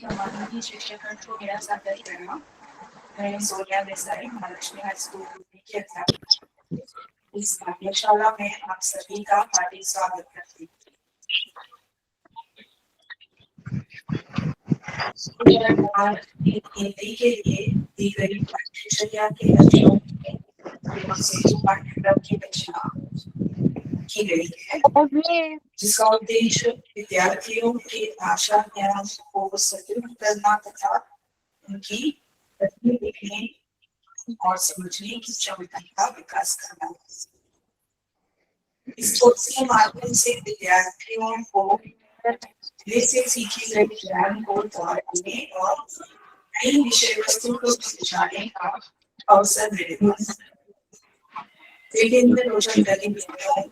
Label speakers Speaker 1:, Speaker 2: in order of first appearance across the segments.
Speaker 1: समाधानी शिक्षकांचं मेळा सादरीकरण मैं सोनिया देसाई महालक्ष्मी हाई स्कूल की अध्यापिका। इस कार्यशाला में आप सभी का हार्दिक स्वागत करती हूँ। हिंदी के लिए दी गई पाठ्यचर्या के लक्ष्यों से जो पाठ्यक्रम की रचना की गई है, जिसका उद्देश्य विद्यार्थियों की भाषा ज्ञान को सुदृढ़ करना तथा उनकी लिखने और समझने की क्षमता का विकास करना। इस कोर्स के माध्यम से विद्यार्थियों को पहले से सीखे गए ज्ञान को दोहराने और नई विषय वस्तु को समझाने का अवसर मिलेगा। विभिन्न रोचक गतिविधियों,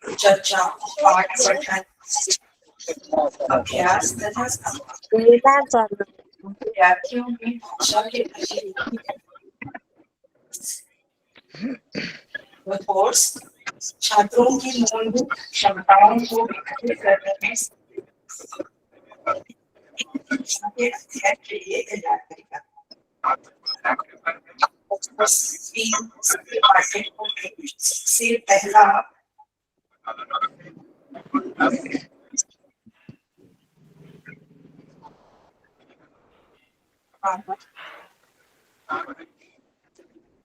Speaker 1: चर्चा, पाठ पठन, अभ्यास तथा विद्यार्थियों में भाषा के प्रति कोर्स छात्रों की मूलभूत क्षमताओं को विकसित करने में अध्ययन के लिए तैयार करेगा। सबसे पहला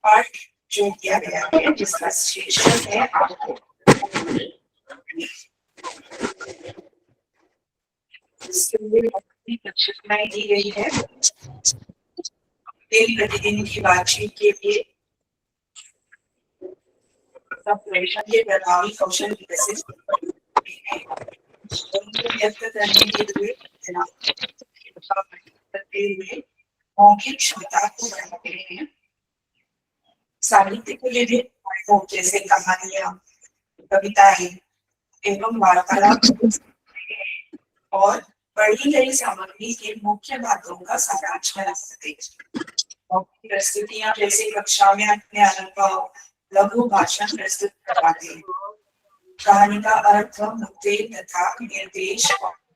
Speaker 1: पाठ जो किया गया है, जिसका शीर्षक है आपको कक्षाएं दी गई है। दिन प्रतिदिन की बातचीत के लिए प्रेषण के प्रभावी कौशल विकसित व्यक्त करने के लिए मौखिक क्षमता को बढ़ाते हैं। साहित्य के लिए जैसे कहानियां, कविताएं एवं वार्तालाप और पढ़ी गई सामग्री के मुख्य बातों का सारांश बना सकते हैं। प्रस्तुतियां जैसे कक्षा में अपने अनुभव लघु भाषण प्रस्तुत करवाते हैं। कहानी का अर्थ, मुद्दे तथा निर्देश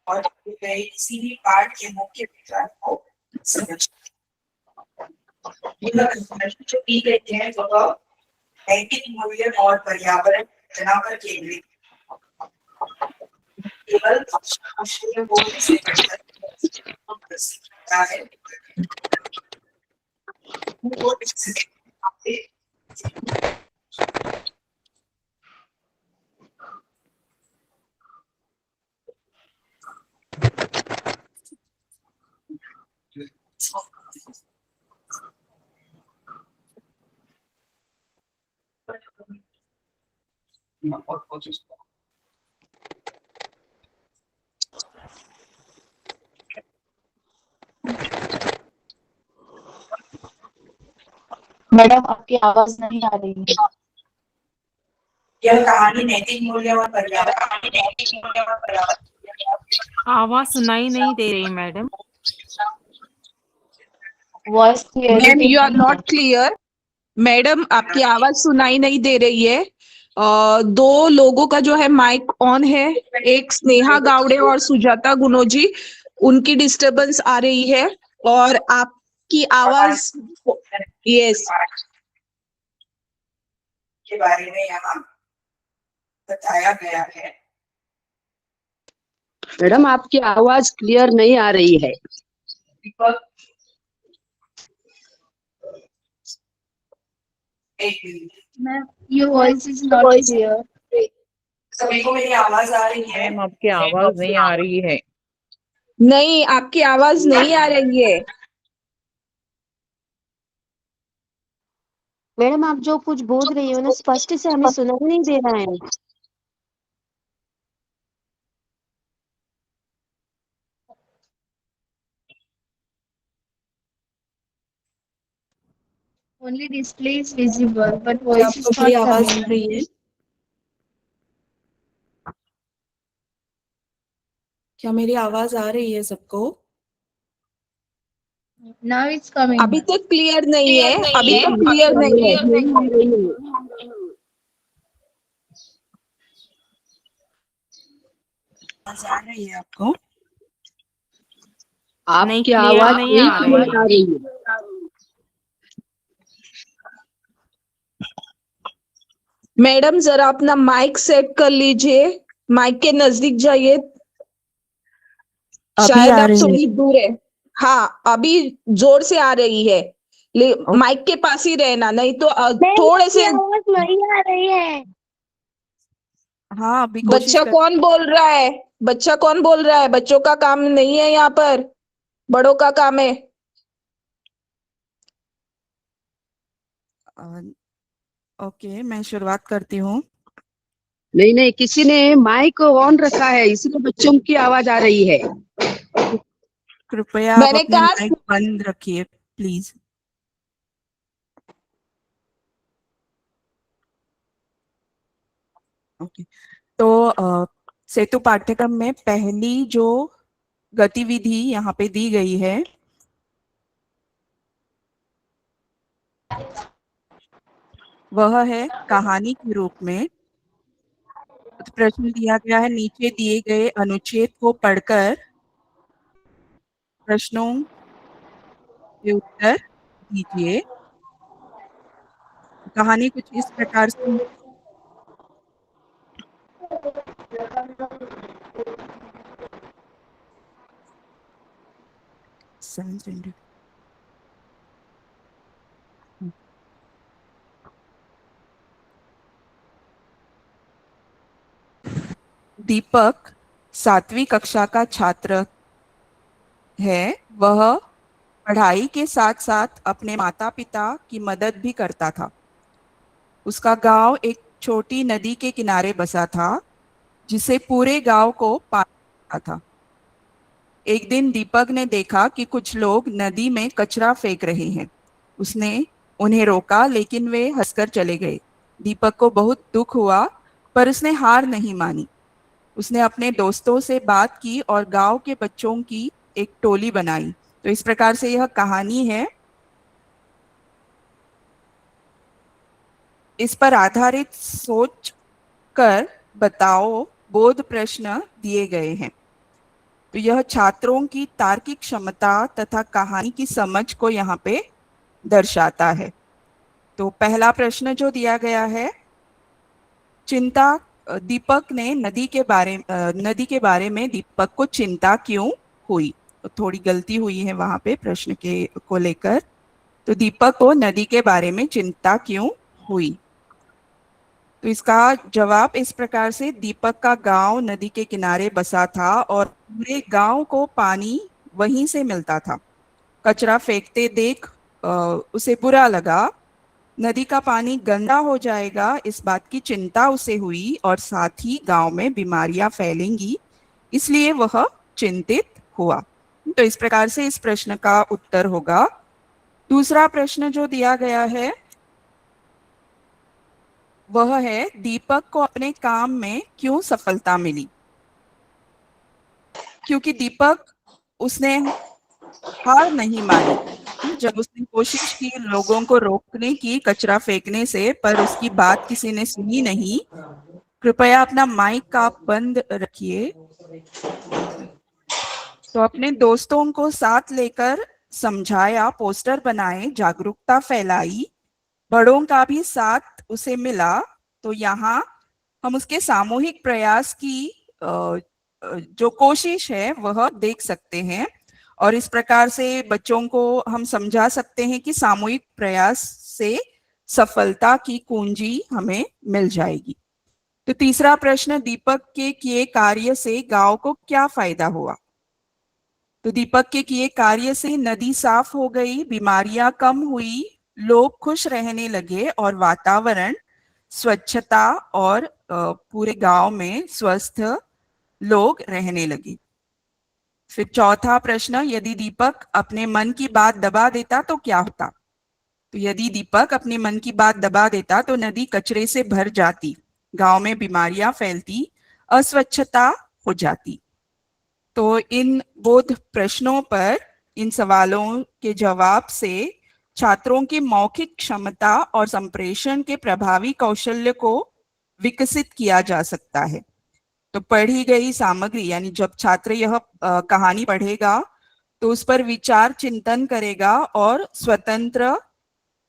Speaker 1: और किसी भी पाठ के मुख्य विचार को समझ जो की गई है वह नैतिक मूल्य और पर्यावरण रचना पर केंद्रित केवल
Speaker 2: मैडम आपकी आवाज नहीं आ रही है।
Speaker 1: यह कहानी नैतिक मूल्य और पर्यावरण
Speaker 3: आवाज सुनाई नहीं दे रही madam.
Speaker 2: Voice
Speaker 4: ma'am you are not clear. Madam आपकी आवाज सुनाई नहीं दे रही है। दो लोगों का जो है माइक ऑन है, एक स्नेहा गावड़े और सुजाता गुनोजी, उनकी डिस्टरबेंस आ रही है और आपकी आवाज यस
Speaker 1: के बारे में यहाँ बताया गया है।
Speaker 5: मैडम आपकी आवाज क्लियर नहीं आ रही है।
Speaker 2: Ma'am your voice is not clear.
Speaker 1: सभी को मेरी आवाज आ रही है?
Speaker 3: मैम आपकी आवाज नहीं आ रही है।
Speaker 4: नहीं, आपकी आवाज नहीं आ रही है।
Speaker 5: मैडम आप जो कुछ बोल रही हो ना स्पष्ट से हमें सुनाई नहीं दे रहा है।
Speaker 2: Only display is visible, but voice is
Speaker 1: मेरी
Speaker 2: not
Speaker 1: आवाज
Speaker 2: coming.
Speaker 1: आ रही है? क्या मेरी आवाज आ रही है सबको?
Speaker 2: Now it's coming.
Speaker 4: अभी तक क्लियर नहीं है, अभी तक क्लियर नहीं है।
Speaker 1: आवाज आ रही है आपको?
Speaker 3: नहीं,
Speaker 6: आपकी
Speaker 3: clear
Speaker 6: आवाज
Speaker 3: नहीं आ रही
Speaker 6: नहीं
Speaker 3: है।
Speaker 6: आ रही है।
Speaker 4: मैडम जरा अपना माइक सेट कर लीजिए, माइक के नजदीक जाइए।
Speaker 1: अभी
Speaker 4: शायद
Speaker 1: आ
Speaker 4: आप
Speaker 1: रही है?
Speaker 4: थोड़ी दूर है। हाँ, अभी जोर से आ रही है। माइक के पास ही रहना, नहीं तो थोड़े से।
Speaker 5: आवाज नहीं आ रही है।
Speaker 1: हाँ, अभी कोशिश
Speaker 4: बच्चा
Speaker 1: कर।
Speaker 4: कौन बोल रहा है? बच्चा कौन बोल रहा है? बच्चों का काम नहीं है यहाँ पर, बड़ों का काम है।
Speaker 1: ओके, मैं शुरुआत करती हूँ।
Speaker 6: नहीं नहीं, किसी ने माइक ऑन रखा है, इसलिए बच्चों की आवाज आ रही है।
Speaker 1: कृपया आप
Speaker 4: मैंने
Speaker 1: अपने
Speaker 4: कहा
Speaker 1: माइक बंद रखिए प्लीज। ओके, तो सेतु पाठ्यक्रम में पहली जो गतिविधि यहाँ पे दी गई है वह है कहानी के रूप में। प्रश्न दिया गया है, नीचे दिए गए अनुच्छेद को पढ़कर प्रश्नों के उत्तर दीजिए। कहानी कुछ इस प्रकार से है। दीपक 7वीं कक्षा का छात्र है। वह पढ़ाई के साथ साथ अपने माता पिता की मदद भी करता था। उसका गांव एक छोटी नदी के किनारे बसा था जिसे पूरे गांव को पानी मिलता था। एक दिन दीपक ने देखा कि कुछ लोग नदी में कचरा फेंक रहे हैं। उसने उन्हें रोका, लेकिन वे हंसकर चले गए। दीपक को बहुत दुख हुआ, पर उसने हार नहीं मानी। उसने अपने दोस्तों से बात की और गांव के बच्चों की एक टोली बनाई। तो इस प्रकार से यह कहानी है। इस पर आधारित सोच कर बताओ बोध प्रश्न दिए गए हैं। तो यह छात्रों की तार्किक क्षमता तथा कहानी की समझ को यहाँ पे दर्शाता है। तो पहला प्रश्न जो दिया गया है, चिंता दीपक ने नदी के बारे में दीपक को चिंता क्यों हुई? तो थोड़ी गलती हुई है वहां पे प्रश्न के को लेकर। तो दीपक को नदी के बारे में चिंता क्यों हुई? तो इसका जवाब इस प्रकार से, दीपक का गांव नदी के किनारे बसा था और पूरे गांव को पानी वहीं से मिलता था। कचरा फेंकते देख उसे बुरा लगा। नदी का पानी गंदा हो जाएगा, इस बात की चिंता उसे हुई और साथ ही गांव में बीमारियां फैलेंगी, इसलिए वह चिंतित हुआ। तो इस प्रकार से इस प्रश्न का उत्तर होगा। दूसरा प्रश्न जो दिया गया है वह है, दीपक को अपने काम में क्यों सफलता मिली? क्योंकि दीपक उसने हार नहीं मानी। जब उसने कोशिश की लोगों को रोकने की कचरा फेंकने से, पर उसकी बात किसी ने सुनी नहीं। कृपया अपना माइक आप बंद रखिए। तो अपने दोस्तों को साथ लेकर समझाया, पोस्टर बनाए, जागरूकता फैलाई, बड़ों का भी साथ उसे मिला। तो यहाँ हम उसके सामूहिक प्रयास की जो कोशिश है वह देख सकते हैं। और इस प्रकार से बच्चों को हम समझा सकते हैं कि सामूहिक प्रयास से सफलता की कुंजी हमें मिल जाएगी। तो तीसरा प्रश्न, दीपक के किए कार्य से गांव को क्या फायदा हुआ? तो दीपक के किए कार्य से नदी साफ हो गई, बीमारियां कम हुई, लोग खुश रहने लगे और वातावरण स्वच्छता और पूरे गांव में स्वस्थ लोग रहने लगे। फिर चौथा प्रश्न, यदि दीपक अपने मन की बात दबा देता तो क्या होता? तो यदि दीपक अपने मन की बात दबा देता तो नदी कचरे से भर जाती, गांव में बीमारियां फैलती, अस्वच्छता हो जाती। तो इन बोध प्रश्नों पर
Speaker 7: इन सवालों के जवाब से छात्रों की मौखिक क्षमता और संप्रेषण के प्रभावी कौशल्य को विकसित किया जा सकता है। तो पढ़ी गई सामग्री यानी जब छात्र यह कहानी पढ़ेगा तो उस पर विचार चिंतन करेगा और स्वतंत्र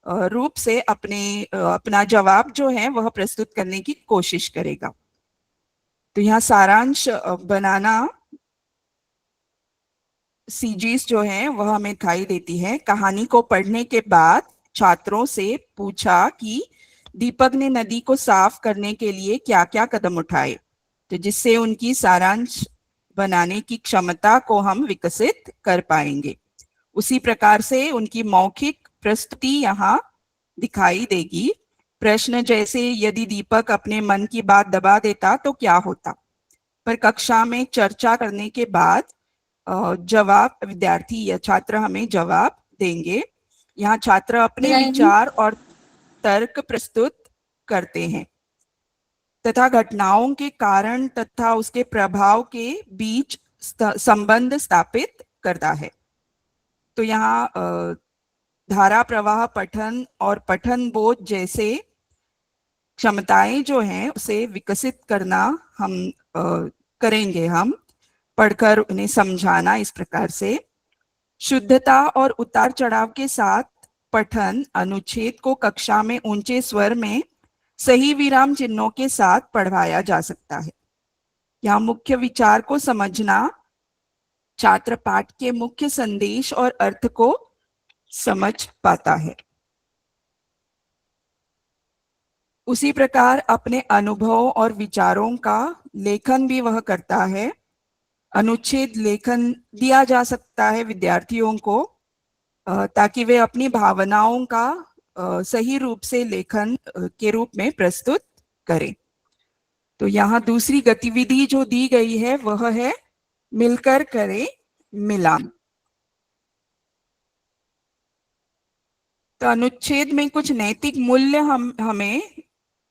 Speaker 7: रूप से अपना जवाब जो है वह प्रस्तुत करने की कोशिश करेगा। तो यहाँ सारांश बनाना सीजीज जो है वह हमें दिखाई देती है। कहानी को पढ़ने के बाद छात्रों से पूछा कि दीपक ने नदी को साफ करने के लिए क्या क्या कदम उठाए, तो जिससे उनकी सारांश बनाने की क्षमता को हम विकसित कर पाएंगे। उसी प्रकार से उनकी मौखिक प्रस्तुति यहाँ दिखाई देगी। प्रश्न जैसे यदि दीपक अपने मन की बात दबा देता तो क्या होता, पर कक्षा में चर्चा करने के बाद जवाब विद्यार्थी या छात्र हमें जवाब देंगे। यहाँ छात्र अपने विचार और तर्क प्रस्तुत करते हैं तथा घटनाओं के कारण तथा उसके प्रभाव के बीच संबंध स्थापित करता है। तो यहाँ धारा प्रवाह पठन और पठन बोध जैसे क्षमताएं जो हैं उसे विकसित करना हम करेंगे। हम पढ़कर उन्हें समझाना इस प्रकार से। शुद्धता और उतार चढ़ाव के साथ पठन अनुच्छेद को कक्षा में ऊंचे स्वर में सही विराम चिन्हों के साथ पढ़वाया जा सकता है। यहाँ मुख्य विचार को समझना छात्र पाठ के मुख्य संदेश और अर्थ को समझ पाता है। उसी प्रकार अपने अनुभव और विचारों का लेखन भी वह करता है। अनुच्छेद लेखन दिया जा सकता है विद्यार्थियों को ताकि वे अपनी भावनाओं का सही रूप से लेखन के रूप में प्रस्तुत करें। तो यहाँ दूसरी गतिविधि जो दी गई है वह है मिलकर करें मिलान। तो अनुच्छेद में कुछ नैतिक मूल्य हमें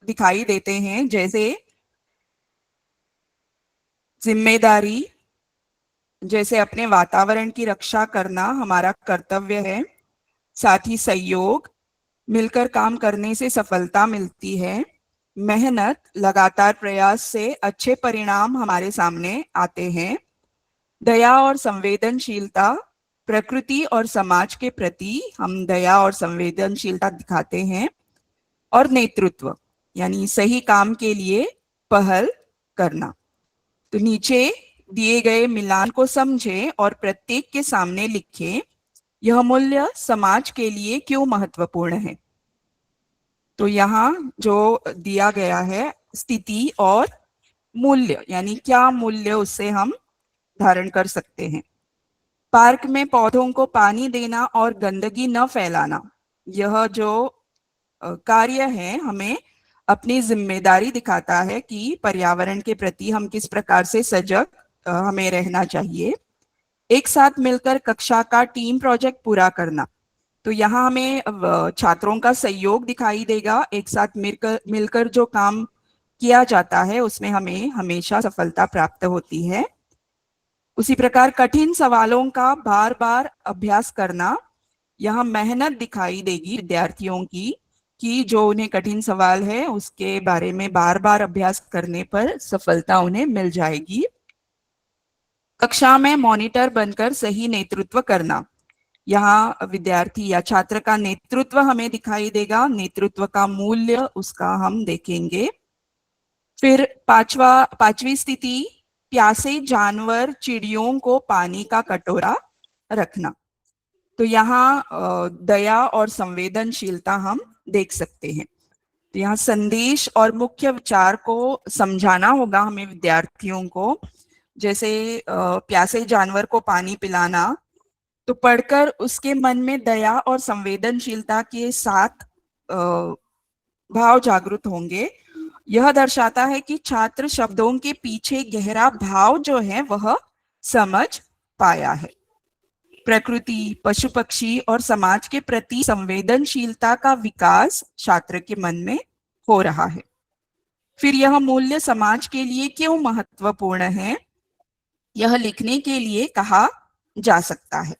Speaker 7: दिखाई देते हैं, जैसे जिम्मेदारी, जैसे अपने वातावरण की रक्षा करना हमारा कर्तव्य है। साथ ही सहयोग, मिलकर काम करने से सफलता मिलती है। मेहनत, लगातार प्रयास से अच्छे परिणाम हमारे सामने आते हैं। दया और संवेदनशीलता, प्रकृति और समाज के प्रति हम दया और संवेदनशीलता दिखाते हैं। और नेतृत्व यानी सही काम के लिए पहल करना। तो नीचे दिए गए मिलान को समझें और प्रत्येक के सामने लिखें, यह मूल्य समाज के लिए क्यों महत्वपूर्ण है। तो यहाँ जो दिया गया है स्थिति और मूल्य, यानी क्या मूल्य उससे हम धारण कर सकते हैं। पार्क में पौधों को पानी देना और गंदगी न फैलाना, यह जो कार्य है हमें अपनी जिम्मेदारी दिखाता है कि पर्यावरण के प्रति हम किस प्रकार से सजग हमें रहना चाहिए। एक साथ मिलकर कक्षा का टीम प्रोजेक्ट पूरा करना, तो यहाँ हमें छात्रों का सहयोग दिखाई देगा। एक साथ मिलकर जो काम किया जाता है उसमें हमें हमेशा सफलता प्राप्त होती है। उसी प्रकार कठिन सवालों का बार बार अभ्यास करना, यहाँ मेहनत दिखाई देगी विद्यार्थियों की कि जो उन्हें कठिन सवाल है उसके बारे में बार बार अभ्यास करने पर सफलता उन्हें मिल जाएगी। कक्षा में मॉनिटर बनकर सही नेतृत्व करना, यहाँ विद्यार्थी या छात्र का नेतृत्व हमें दिखाई देगा। नेतृत्व का मूल्य उसका हम देखेंगे। फिर पांचवी स्थिति, प्यासे जानवर चिड़ियों को पानी का कटोरा रखना, तो यहाँ दया और संवेदनशीलता हम देख सकते हैं। तो यहाँ संदेश और मुख्य विचार को समझाना होगा हमें विद्यार्थियों को। जैसे प्यासे जानवर को पानी पिलाना, तो पढ़कर उसके मन में दया और संवेदनशीलता के साथ भाव जागृत होंगे। यह दर्शाता है कि छात्र शब्दों के पीछे गहरा भाव जो है वह समझ पाया है। प्रकृति, पशु पक्षी और समाज के प्रति संवेदनशीलता का विकास छात्र के मन में हो रहा है। फिर यह मूल्य समाज के लिए क्यों महत्वपूर्ण है, यह लिखने के लिए कहा जा सकता है।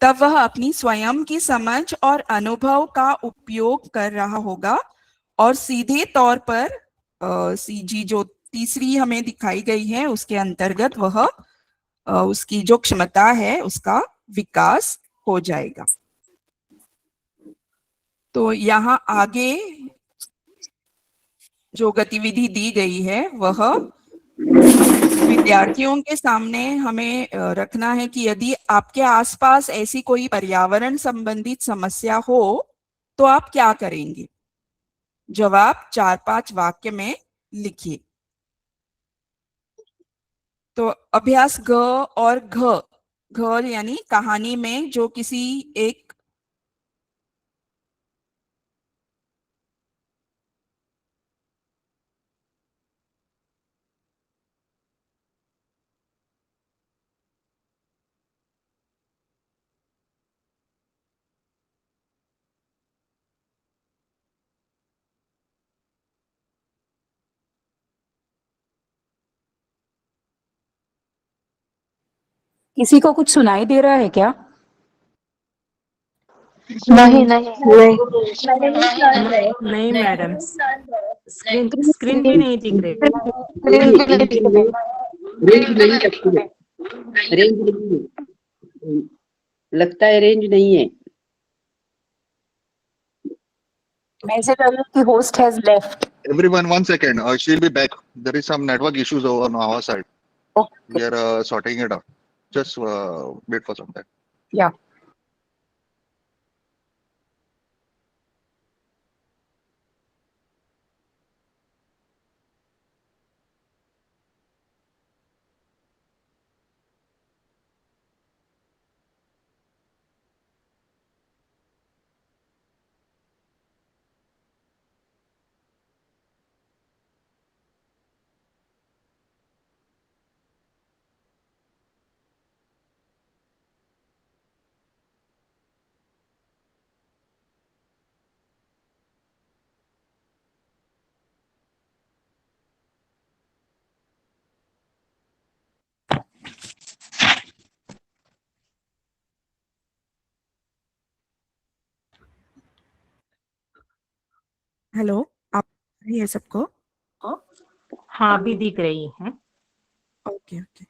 Speaker 7: तब वह अपनी स्वयं की समझ और अनुभव का उपयोग कर रहा होगा और सीधे तौर पर सीजी जो तीसरी हमें दिखाई गई है उसके अंतर्गत वह उसकी जो क्षमता है उसका विकास हो जाएगा। तो यहाँ आगे जो गतिविधि दी गई है वह विद्यार्थियों के सामने हमें रखना है कि यदि आपके आसपास ऐसी कोई पर्यावरण संबंधित समस्या हो तो आप क्या करेंगे। जवाब 4-5 वाक्य में लिखिए। तो अभ्यास ग और घ यानी कहानी में जो किसी एक
Speaker 8: किसी को कुछ सुनाई दे रहा है क्या?
Speaker 2: नहीं नहीं
Speaker 3: नहीं मैडम, स्क्रीन भी नहीं दिख रही।
Speaker 6: रेंज नहीं है, रेंज नहीं है, लगता है रेंज नहीं है।
Speaker 8: मैं से कह रही हूँ कि host has left.
Speaker 9: Everyone, 1 second. She'll be back. There is some network issues over on our side.
Speaker 8: Okay.
Speaker 9: We are sorting it out. Just wait for some time.
Speaker 8: Yeah.
Speaker 7: Hello, आप रही है सबको?
Speaker 3: हाँ, अभी दिख रही है।
Speaker 7: ओके ओके,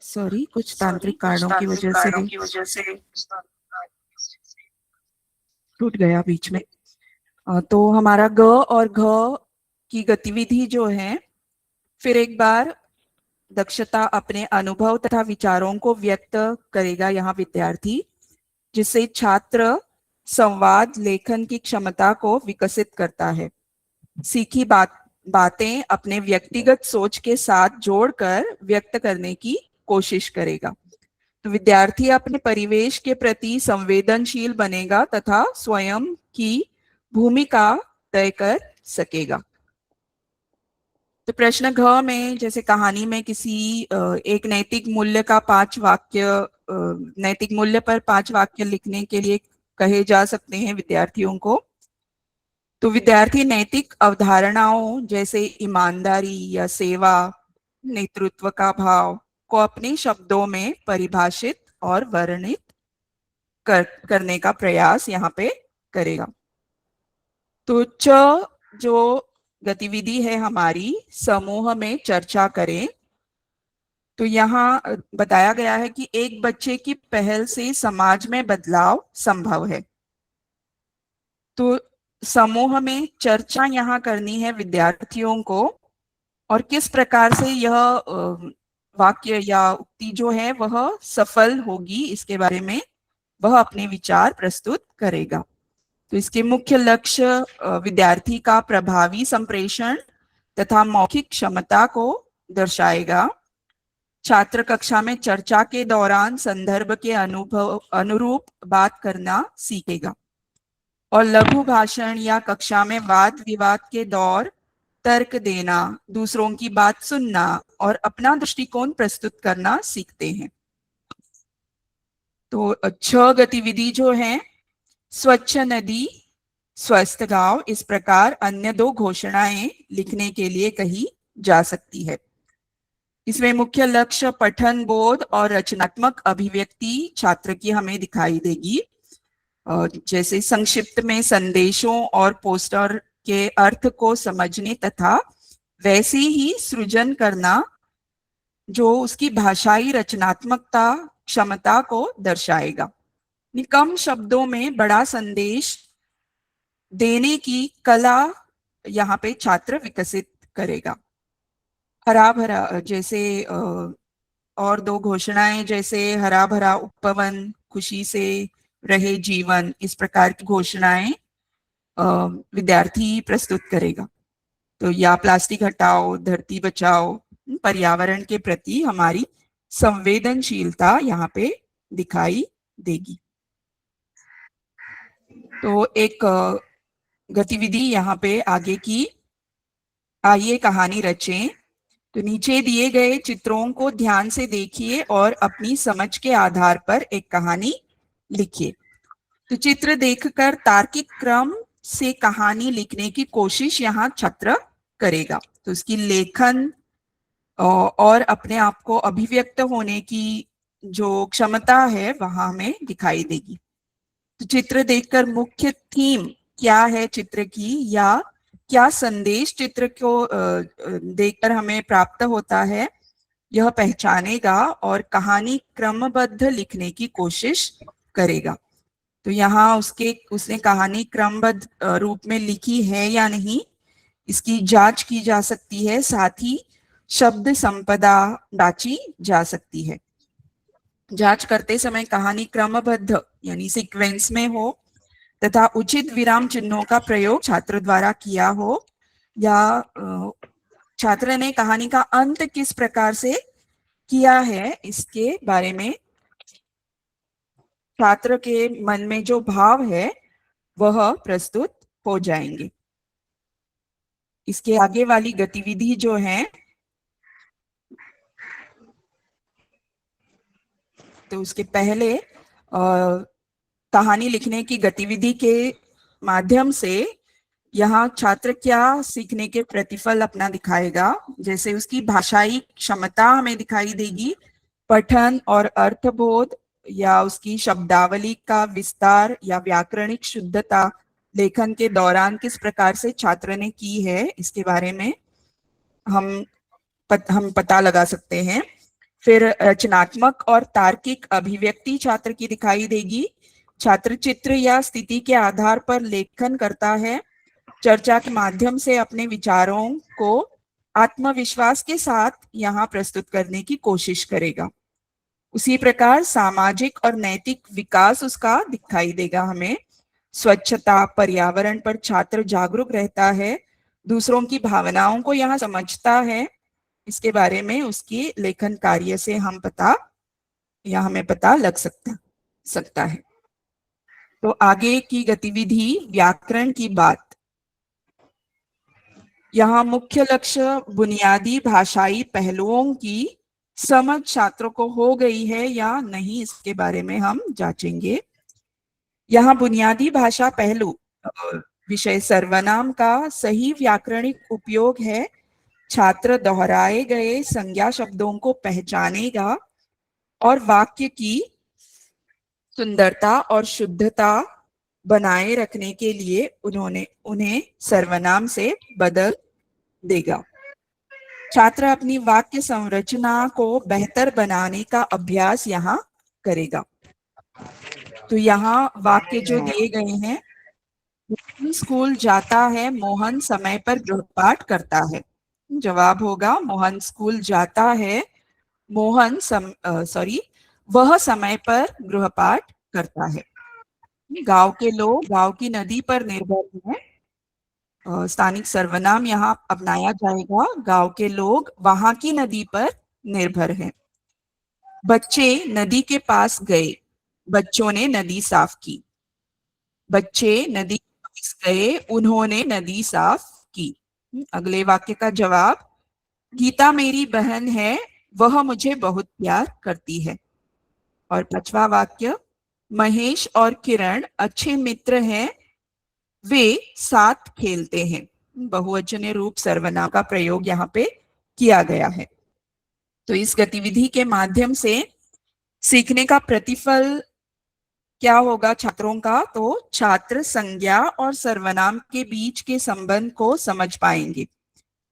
Speaker 7: सॉरी कुछ तांत्रिक कारणों की वजह से टूट गया बीच में। तो हमारा ग और घ की गतिविधि जो है, फिर एक बार दक्षता अपने अनुभव तथा विचारों को व्यक्त करेगा यहाँ विद्यार्थी, जिससे छात्र संवाद लेखन की क्षमता को विकसित करता है। सीखी बातें अपने व्यक्तिगत सोच के साथ जोड़कर व्यक्त करने की कोशिश करेगा। तो विद्यार्थी अपने परिवेश के प्रति संवेदनशील बनेगा तथा स्वयं की भूमिका तय कर सकेगा। तो प्रश्न घ में जैसे कहानी में किसी एक नैतिक मूल्य का 5 वाक्य नैतिक मूल्य पर 5 वाक्य लिखने के लिए कहे जा सकते हैं विद्यार्थियों को। तो विद्यार्थी नैतिक अवधारणाओं जैसे ईमानदारी या सेवा, नेतृत्व का भाव को अपने शब्दों में परिभाषित और वर्णित करने का प्रयास यहाँ पे करेगा। तो च जो गतिविधि है हमारी, समूह में चर्चा करें। तो यहाँ बताया गया है कि एक बच्चे की पहल से समाज में बदलाव संभव है। तो समूह में चर्चा यहाँ करनी है विद्यार्थियों को, और किस प्रकार से यह वाक्य या उक्ति जो है वह सफल होगी, इसके बारे में वह अपने विचार प्रस्तुत करेगा। तो इसके मुख्य लक्ष्य विद्यार्थी का प्रभावी संप्रेषण तथा मौखिक क्षमता को दर्शाएगा। छात्र कक्षा में चर्चा के दौरान संदर्भ के अनुरूप बात करना सीखेगा और लघु भाषण या कक्षा में वाद विवाद के दौर तर्क देना, दूसरों की बात सुनना और अपना दृष्टिकोण प्रस्तुत करना सीखते हैं। तो 6 गतिविधि जो है, स्वच्छ नदी स्वस्थ गांव, इस प्रकार अन्य 2 घोषणाएं लिखने के लिए कही जा सकती है। इसमें मुख्य लक्ष्य पठन बोध और रचनात्मक अभिव्यक्ति छात्र की हमें दिखाई देगी। जैसे संक्षिप्त में संदेशों और पोस्टर के अर्थ को समझने तथा वैसे ही सृजन करना जो उसकी भाषाई रचनात्मकता क्षमता को दर्शाएगा। कम शब्दों में बड़ा संदेश देने की कला यहाँ पे छात्र विकसित करेगा। हरा भरा जैसे और दो घोषणाएं जैसे हरा भरा उपवन, खुशी से रहे जीवन, इस प्रकार की घोषणाएं विद्यार्थी प्रस्तुत करेगा। तो या प्लास्टिक हटाओ, धरती बचाओ, पर्यावरण के प्रति हमारी संवेदनशीलता यहाँ पे दिखाई देगी। तो एक गतिविधि यहाँ पे आगे की, आइए कहानी रचें। तो नीचे दिए गए चित्रों को ध्यान से देखिए और अपनी समझ के आधार पर एक कहानी लिखिए। तो चित्र देखकर तार्किक क्रम से कहानी लिखने की कोशिश यहाँ छात्र करेगा। तो उसकी लेखन और अपने आप को अभिव्यक्त होने की जो क्षमता है वहां हमें दिखाई देगी। तो चित्र देखकर मुख्य थीम क्या है चित्र की, या क्या संदेश चित्र को देखकर हमें प्राप्त होता है, यह पहचानेगा और कहानी क्रमबद्ध लिखने की कोशिश करेगा। तो यहाँ उसने कहानी क्रमबद्ध रूप में लिखी है या नहीं, इसकी जांच की जा सकती है। साथ ही शब्द संपदा जांची जा सकती है। जांच करते समय कहानी क्रमबद्ध यानी सीक्वेंस में हो तथा उचित विराम चिन्हों का प्रयोग छात्र द्वारा किया हो, या छात्र ने कहानी का अंत किस प्रकार से किया है, इसके बारे में छात्र के मन में जो भाव है वह प्रस्तुत हो जाएंगे। इसके आगे वाली गतिविधि जो है, तो उसके पहले कहानी लिखने की गतिविधि के माध्यम से यहाँ छात्र क्या सीखने के प्रतिफल अपना दिखाएगा। जैसे उसकी भाषाई क्षमता हमें दिखाई देगी, पठन और अर्थबोध, या उसकी शब्दावली का विस्तार या व्याकरणिक शुद्धता लेखन के दौरान किस प्रकार से छात्र ने की है, इसके बारे में हम पता लगा सकते हैं। फिर रचनात्मक और तार्किक अभिव्यक्ति छात्र की दिखाई देगी। छात्र चित्र या स्थिति के आधार पर लेखन करता है, चर्चा के माध्यम से अपने विचारों को आत्मविश्वास के साथ यहाँ प्रस्तुत करने की कोशिश करेगा। उसी प्रकार सामाजिक और नैतिक विकास उसका दिखाई देगा हमें। स्वच्छता, पर्यावरण पर छात्र जागरूक रहता है, दूसरों की भावनाओं को यहाँ समझता है, इसके बारे में उसकी लेखन कार्य से हमें पता लग सकता है। तो आगे की गतिविधि व्याकरण की बात। यहाँ मुख्य लक्ष्य बुनियादी भाषाई पहलुओं की समझ छात्रों को हो गई है या नहीं, इसके बारे में हम जांचेंगे। यहाँ बुनियादी भाषा पहलू विषय सर्वनाम का सही व्याकरणिक उपयोग है। छात्र दोहराए गए संज्ञा शब्दों को पहचानेगा और वाक्य की सुंदरता और शुद्धता बनाए रखने के लिए उन्हें सर्वनाम से बदल देगा। छात्र अपनी वाक्य संरचना को बेहतर बनाने का अभ्यास यहाँ करेगा। तो यहाँ वाक्य जो दिए गए हैं, मोहन स्कूल जाता है, मोहन समय पर गृहपाठ करता है। जवाब होगा मोहन स्कूल जाता है, वह समय पर गृहपाठ करता है। गांव के लोग गांव की नदी पर निर्भर हैं। स्थानिक सर्वनाम यहाँ अपनाया जाएगा। गांव के लोग वहां की नदी पर निर्भर हैं। बच्चे नदी के पास गए, बच्चों ने नदी साफ की। बच्चे नदी के पास गए, उन्होंने नदी साफ की। अगले वाक्य का जवाब, गीता मेरी बहन है, वह मुझे बहुत प्यार करती है। और पांचवा वाक्य, महेश और किरण अच्छे मित्र हैं, वे साथ खेलते हैं। बहुवचन रूप सर्वनाम का प्रयोग यहाँ पे किया गया है। तो इस गतिविधि के माध्यम से सीखने का प्रतिफल क्या होगा छात्रों का? तो छात्र संज्ञा और सर्वनाम के बीच के संबंध को समझ पाएंगे।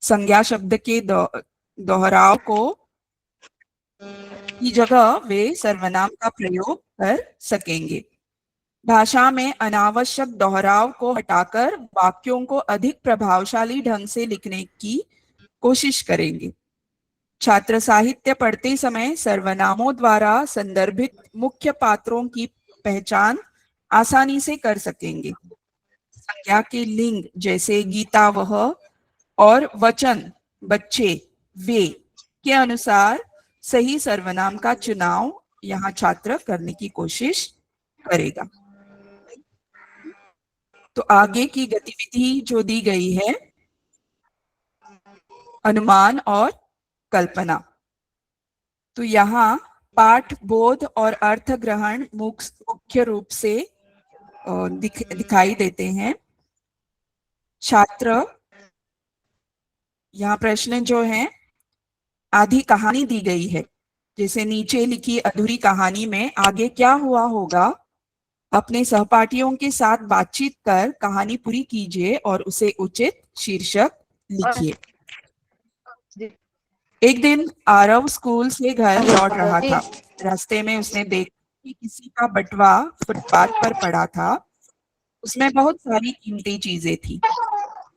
Speaker 7: संज्ञा शब्द के दोहराव को की जगह वे सर्वनाम का प्रयोग कर सकेंगे। भाषा में अनावश्यक दोहराव को हटाकर वाक्यों को अधिक प्रभावशाली ढंग से लिखने की कोशिश करेंगे। छात्र साहित्य पढ़ते समय सर्वनामों द्वारा संदर्भित मुख्य पात्रों की पहचान आसानी से कर सकेंगे। संज्ञा के लिंग जैसे गीता वह और वचन बच्चे वे के अनुसार सही सर्वनाम का चुनाव यहाँ छात्र करने की कोशिश करेगा। तो आगे की गतिविधि जो दी गई है अनुमान और कल्पना। तो यहाँ पाठ बोध और अर्थ ग्रहण मुख्य रूप से दिखाई देते हैं। छात्र यहाँ प्रश्न जो है आधी कहानी दी गई है, जैसे नीचे लिखी अधूरी कहानी में आगे क्या हुआ होगा, अपने सहपाठियों के साथ बातचीत कर कहानी पूरी कीजिए और उसे उचित शीर्षक लिखिए। एक दिन आरव स्कूल से घर लौट रहा था। रास्ते में उसने देखा कि किसी का बटवा फुटपाथ पर पड़ा था। उसमें बहुत सारी कीमती चीजें थी।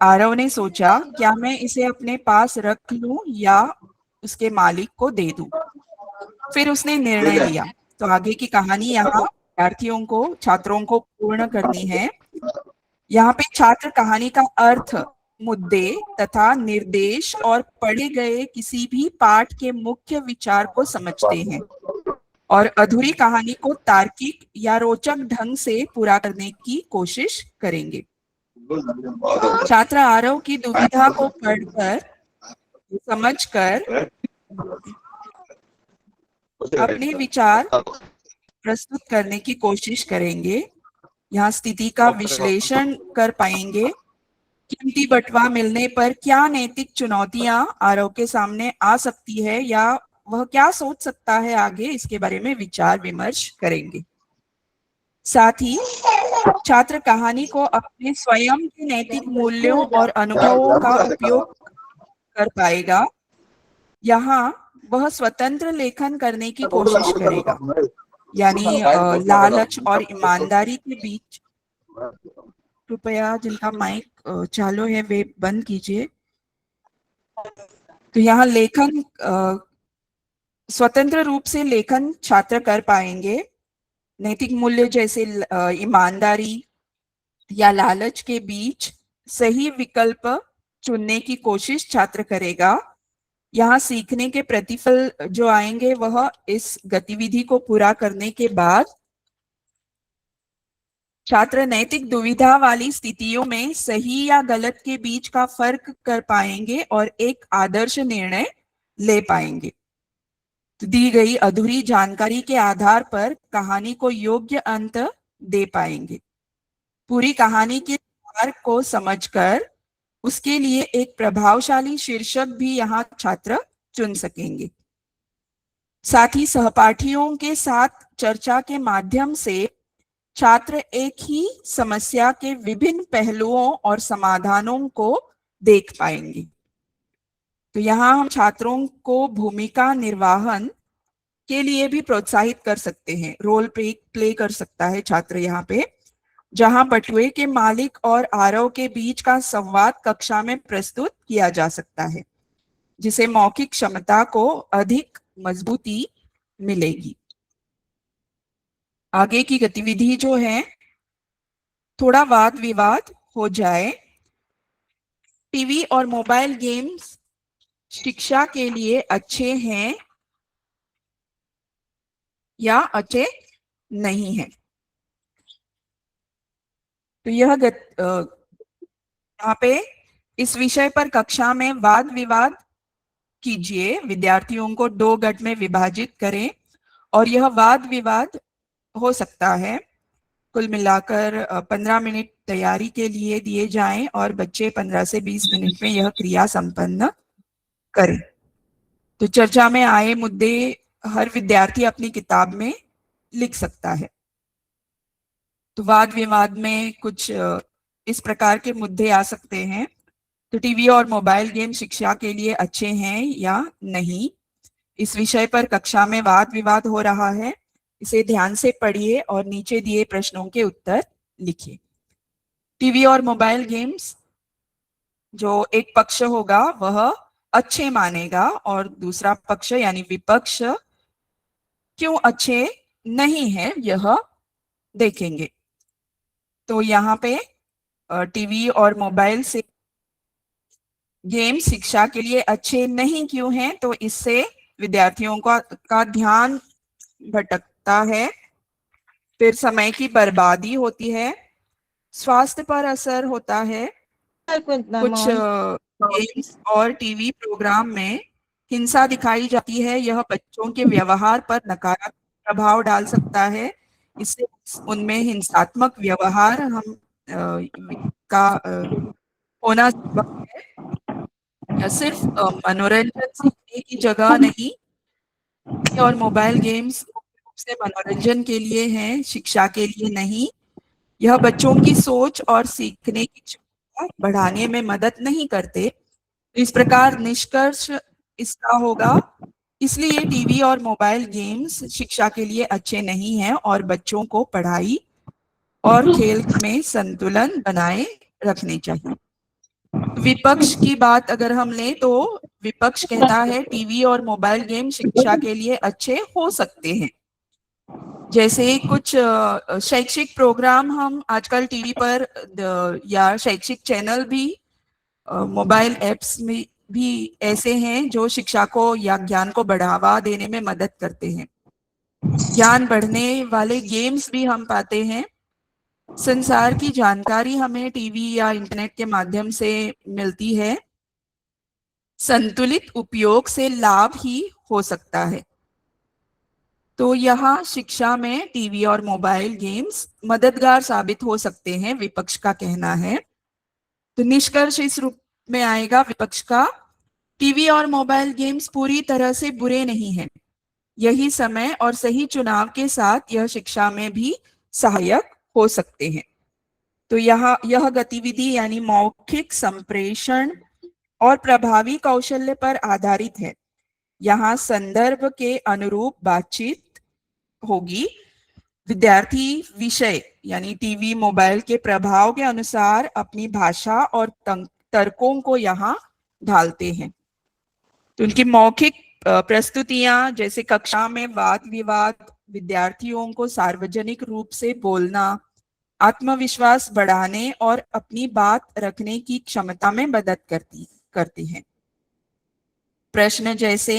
Speaker 7: आरव ने सोचा, क्या मैं इसे अपने पास रख लूं या उसके मालिक को दे दूं। फिर उसने निर्णय लिया। तो आगे की कहानी यहाँ विद्यार्थियों को छात्रों को पूर्ण करनी है। यहाँ पे छात्र कहानी का अर्थ, मुद्दे तथा निर्देश और पढ़े गए किसी भी पाठ के मुख्य विचार को समझते हैं और अधूरी कहानी को तार्किक या रोचक ढंग से पूरा करने की कोशिश करेंगे। छात्र आरव की दुविधा को पढ़कर समझकर अपने विचार प्रस्तुत करने की कोशिश करेंगे। यहाँ स्थिति का विश्लेषण कर पाएंगे। कीमती बटवा मिलने पर क्या नैतिक चुनौतियां आरव के सामने आ सकती है या वह क्या सोच सकता है आगे, इसके बारे में विचार विमर्श करेंगे। साथ ही छात्र कहानी को अपने स्वयं के नैतिक मूल्यों और अनुभवों का उपयोग कर पाएगा। यहाँ वह स्वतंत्र लेखन करने की कोशिश करेगा, यानी लालच और ईमानदारी के बीच। कृपया जिनका माइक चालू है वे बंद कीजिए। तो यहाँ लेखन स्वतंत्र रूप से लेखन छात्र कर पाएंगे। नैतिक मूल्य जैसे ईमानदारी या लालच के बीच सही विकल्प चुनने की कोशिश छात्र करेगा। यहाँ सीखने के प्रतिफल जो आएंगे वह इस गतिविधि को पूरा करने के बाद छात्र नैतिक दुविधा वाली स्थितियों में सही या गलत के बीच का फर्क कर पाएंगे और एक आदर्श निर्णय ले पाएंगे। तो दी गई अधूरी जानकारी के आधार पर कहानी को योग्य अंत दे पाएंगे। पूरी कहानी के सार को समझकर उसके लिए एक प्रभावशाली शीर्षक भी यहाँ छात्र चुन सकेंगे। साथ ही सहपाठियों के साथ चर्चा के माध्यम से छात्र एक ही समस्या के विभिन्न पहलुओं और समाधानों को देख पाएंगे। तो यहाँ हम छात्रों को भूमिका निर्वाहन के लिए भी प्रोत्साहित कर सकते हैं। रोल प्ले कर सकता है छात्र यहाँ पे, जहां बटुए के मालिक और आरव के बीच का संवाद कक्षा में प्रस्तुत किया जा सकता है, जिसे मौखिक क्षमता को अधिक मजबूती मिलेगी। आगे की गतिविधि जो है थोड़ा वाद विवाद हो जाए। टीवी और मोबाइल गेम्स शिक्षा के लिए अच्छे हैं या अच्छे नहीं हैं। तो यह यहाँ पे इस विषय पर कक्षा में वाद विवाद कीजिए। विद्यार्थियों को 2 गट में विभाजित करें और यह वाद विवाद हो सकता है। कुल मिलाकर 15 मिनट तैयारी के लिए दिए जाएं और बच्चे 15 से 20 मिनट में यह क्रिया संपन्न करें। तो चर्चा में आए मुद्दे हर विद्यार्थी अपनी किताब में लिख सकता है। तो वाद विवाद में कुछ इस प्रकार के मुद्दे आ सकते हैं। तो टीवी और मोबाइल गेम शिक्षा के लिए अच्छे हैं या नहीं, इस विषय पर कक्षा में वाद विवाद हो रहा है। इसे ध्यान से पढ़िए और नीचे दिए प्रश्नों के उत्तर लिखिए। टीवी और मोबाइल गेम्स, जो एक पक्ष होगा वह अच्छे मानेगा और दूसरा पक्ष यानी विपक्ष क्यों अच्छे नहीं है यह देखेंगे। तो यहाँ पे टीवी और मोबाइल से गेम शिक्षा के लिए अच्छे नहीं क्यों हैं, तो इससे विद्यार्थियों का ध्यान भटकता है, फिर समय की बर्बादी होती है, स्वास्थ्य पर असर होता है। कुछ गेम्स और टीवी प्रोग्राम में हिंसा दिखाई जाती है, यह बच्चों के व्यवहार पर नकारात्मक प्रभाव डाल सकता है। इससे उनमें हिंसात्मक व्यवहार होना संभव है। सिर्फ मनोरंजन सीखने की जगह नहीं, और मोबाइल गेम्स मुख्य रूप से मनोरंजन के लिए हैं, शिक्षा के लिए नहीं। यह बच्चों की सोच और सीखने की क्षमता बढ़ाने में मदद नहीं करते। इस प्रकार निष्कर्ष इसका होगा, इसलिए टीवी और मोबाइल गेम्स शिक्षा के लिए अच्छे नहीं हैं और बच्चों को पढ़ाई और खेल में संतुलन बनाए रखने चाहिए। विपक्ष की बात अगर हम लें तो विपक्ष कहता है टीवी और मोबाइल गेम शिक्षा के लिए अच्छे हो सकते हैं। जैसे कुछ शैक्षिक प्रोग्राम हम आजकल टीवी पर या शैक्षिक चैनल भी मोबाइल एप्स में भी ऐसे हैं जो शिक्षा को या ज्ञान को बढ़ावा देने में मदद करते हैं। ज्ञान बढ़ने वाले गेम्स भी हम पाते हैं। संसार की जानकारी हमें टीवी या इंटरनेट के माध्यम से मिलती है। संतुलित उपयोग से लाभ ही हो सकता है। तो यहाँ शिक्षा में टीवी और मोबाइल गेम्स मददगार साबित हो सकते हैं, विपक्ष का कहना है। तो निष्कर्ष इस रूप में आएगा विपक्ष का, टीवी और मोबाइल गेम्स पूरी तरह से बुरे नहीं हैं। यही समय और सही चुनाव के साथ यह शिक्षा में भी सहायक हो सकते हैं। तो यह गतिविधि यानी मौखिक संप्रेषण और प्रभावी कौशल्य पर आधारित है। यहाँ संदर्भ के अनुरूप बातचीत होगी। विद्यार्थी विषय यानी टीवी मोबाइल के प्रभाव के अनुसार अपनी भाषा और तर्कों को यहाँ ढालते हैं। तो उनकी मौखिक प्रस्तुतियां, जैसे कक्षा में वाद विवाद, विद्यार्थियों को सार्वजनिक रूप से बोलना, आत्मविश्वास बढ़ाने और अपनी बात रखने की क्षमता में मदद करती हैं। प्रश्न जैसे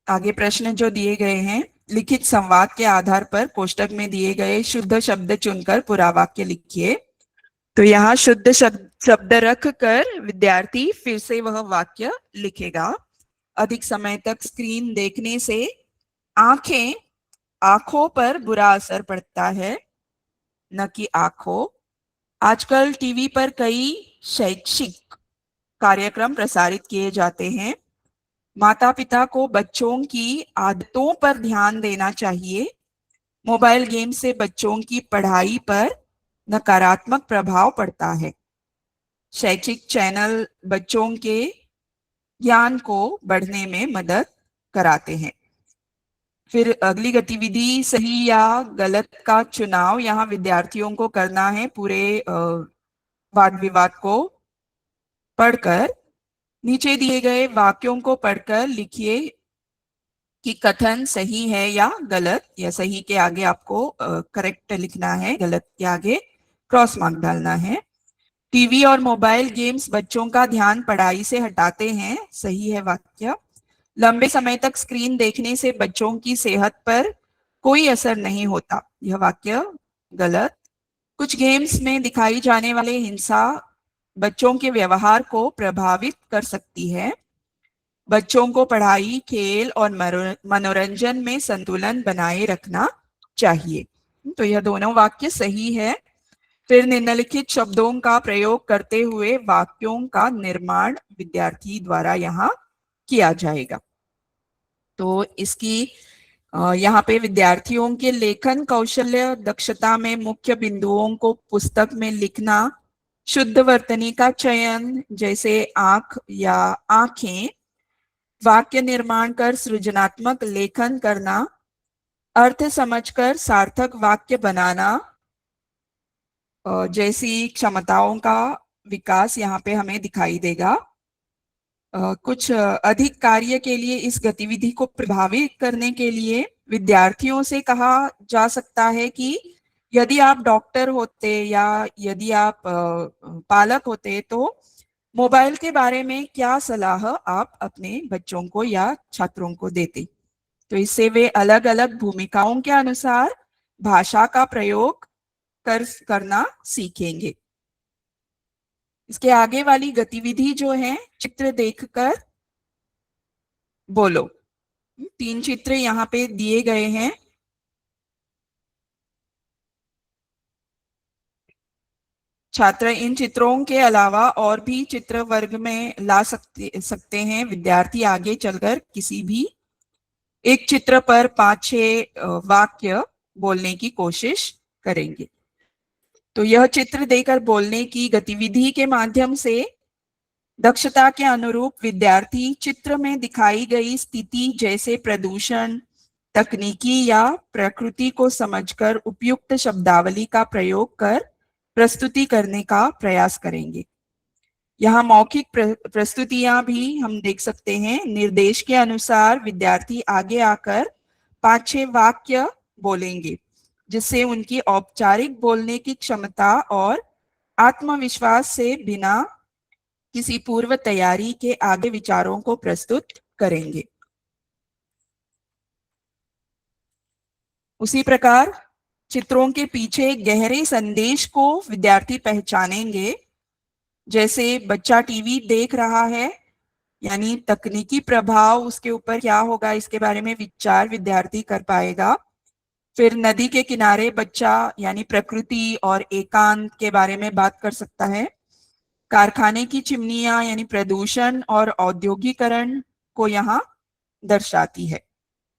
Speaker 7: आगे प्रश्न जो दिए गए हैं, लिखित संवाद के आधार पर कोष्टक में दिए गए शुद्ध शब्द चुनकर पूरा वाक्य लिखिए। तो यहाँ शुद्ध शब्द रख कर विद्यार्थी फिर से वह वाक्य लिखेगा। अधिक समय तक स्क्रीन देखने से आंखों पर बुरा असर पड़ता है, न कि आंखों। आजकल टीवी पर कई शैक्षिक कार्यक्रम प्रसारित किए जाते हैं। माता पिता को बच्चों की आदतों पर ध्यान देना चाहिए। मोबाइल गेम से बच्चों की पढ़ाई पर नकारात्मक प्रभाव पड़ता है। शैक्षिक चैनल बच्चों के ज्ञान को बढ़ने में मदद कराते हैं। फिर अगली गतिविधि सही या गलत का चुनाव यहाँ विद्यार्थियों को करना है। पूरे वाद विवाद को पढ़कर नीचे दिए गए वाक्यों को पढ़कर लिखिए कि कथन सही है या गलत, या सही के आगे आपको करेक्ट लिखना है, गलत के आगे क्रॉस मार्क डालना है। टीवी और मोबाइल गेम्स बच्चों का ध्यान पढ़ाई से हटाते हैं, सही है वाक्य। लंबे समय तक स्क्रीन देखने से बच्चों की सेहत पर कोई असर नहीं होता, यह वाक्य गलत। कुछ गेम्स में दिखाई जाने वाले हिंसा बच्चों के व्यवहार को प्रभावित कर सकती है। बच्चों को पढ़ाई, खेल और मनोरंजन में संतुलन बनाए रखना चाहिए। तो यह दोनों वाक्य सही है। फिर निम्नलिखित शब्दों का प्रयोग करते हुए वाक्यों का निर्माण विद्यार्थी द्वारा यहाँ किया जाएगा। तो इसकी यहाँ पे विद्यार्थियों के लेखन कौशल्य दक्षता में मुख्य बिंदुओं को पुस्तक में लिखना, शुद्ध वर्तनी का चयन जैसे आंख या आंखें, वाक्य निर्माण कर सृजनात्मक लेखन करना, अर्थ समझकर सार्थक वाक्य बनाना जैसी क्षमताओं का विकास यहाँ पे हमें दिखाई देगा। कुछ अधिक कार्य के लिए इस गतिविधि को प्रभावित करने के लिए विद्यार्थियों से कहा जा सकता है कि यदि आप डॉक्टर होते या यदि आप पालक होते तो मोबाइल के बारे में क्या सलाह आप अपने बच्चों को या छात्रों को देते। तो इससे वे अलग अलग भूमिकाओं के अनुसार भाषा का प्रयोग करना सीखेंगे। इसके आगे वाली गतिविधि जो है चित्र देखकर बोलो। 3 चित्र यहाँ पे दिए गए हैं। छात्र इन चित्रों के अलावा और भी चित्र वर्ग में ला सकते हैं। विद्यार्थी आगे चलकर किसी भी एक चित्र पर 5-6 वाक्य बोलने की कोशिश करेंगे। तो यह चित्र देकर बोलने की गतिविधि के माध्यम से दक्षता के अनुरूप विद्यार्थी चित्र में दिखाई गई स्थिति जैसे प्रदूषण, तकनीकी या प्रकृति को समझकर उपयुक्त शब्दावली का प्रयोग कर प्रस्तुति करने का प्रयास करेंगे। यहाँ मौखिक प्रस्तुतियां भी हम देख सकते हैं। निर्देश के अनुसार विद्यार्थी आगे आकर 5-6 वाक्य बोलेंगे जिससे उनकी औपचारिक बोलने की क्षमता और आत्मविश्वास से बिना किसी पूर्व तैयारी के आगे विचारों को प्रस्तुत करेंगे। उसी प्रकार चित्रों के पीछे गहरे संदेश को विद्यार्थी पहचानेंगे। जैसे बच्चा टीवी देख रहा है, यानी तकनीकी प्रभाव उसके ऊपर क्या होगा इसके बारे में विचार विद्यार्थी कर पाएगा। फिर नदी के किनारे बच्चा यानी प्रकृति और एकांत के बारे में बात कर सकता है। कारखाने की चिमनियां यानी प्रदूषण और औद्योगिकरण को यहाँ दर्शाती है।